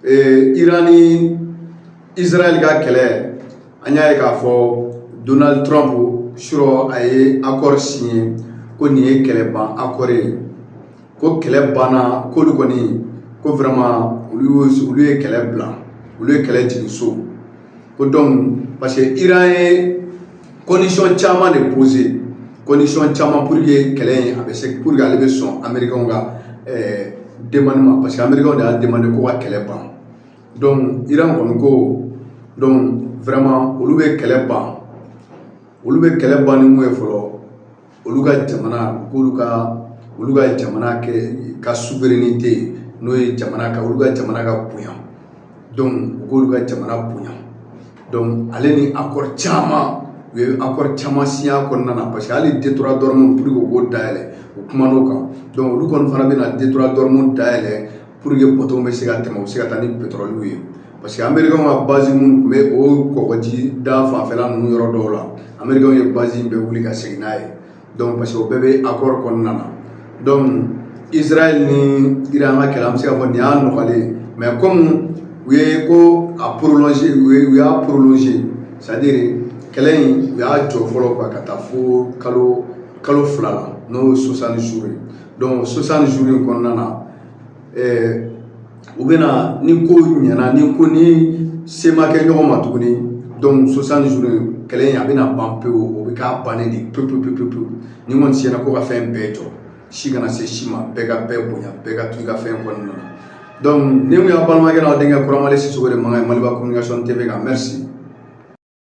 Iran ni Israël ka kɛlɛ an y'a ye k'a fɔ Donald Trump sur a ye accord signé ko nin ye kɛlɛ ban accord ye ko kɛlɛ banna k'olu kɔni ko vraiment olu ye kɛlɛ bila olu ye kɛlɛ jigin so ko donc parce que Iran ye condition caman de poser condition caman pour que kɛlɛ in a bɛ se pour que ale bɛ sɔn américain ka demande ma parce que américain de y'a demandé ko ka kɛlɛ ban donc Iran kɔni ko donc vraiment olu bɛ kɛlɛ ban ni mun ye fɔlɔ olu ka jamana k'olu ka jamana ka souveraineté n'o ye jamana ka olu ka jamana ka bonya donc k'olu ka jamana bonya donc ale ni accord caman u ye accord caman signé a kɔnɔna na parce que hali détroit d'Ormuz pour que o k'o dayɛlɛ o kuman'o kan donc olu kɔni fana bɛna détroit d'Ormuz dayɛlɛ pour que bateau bɛ se ka tɛmɛ u bɛ se ka taa ni pétrole ye parce que américain ka base minnu tun bɛ o kɔgɔji da fanfɛla ninnu yɔrɔ dɔw la américain ye base in bɛɛ wuli ka segin n'a ye donc parce que o bɛɛ bɛ accord kɔnɔna na donc Israël ni Iran ka kɛlɛ an bɛ se k'a fɔ nin y'a nɔgɔlen mais comme u ye ko a prolonger u y'a prolonger c'est à dire kɛlɛ in u y'a jɔ fɔlɔ quoi ka taa fo kalo 2 la n'o ye 60 jours ye donc 60 jours in kɔnɔna na u bɛna ni ko ɲɛna ni se ma kɛ ɲɔgɔn ma tuguni donc 60 jours kɛlɛ in a bɛna ban pewu o bɛ k'a bannen de pewu ni kɔni siyɛna ko ka fɛn bɛɛ jɔ si kana se si ma bɛɛ ka bɛɛ bonya bɛɛ ka to i ka fɛn kɔnɔna na donc ni mun y'a balimakɛ n'aw denkɛ Kuramale Sisoko de mankan ye Maliba Communication TV kan merci.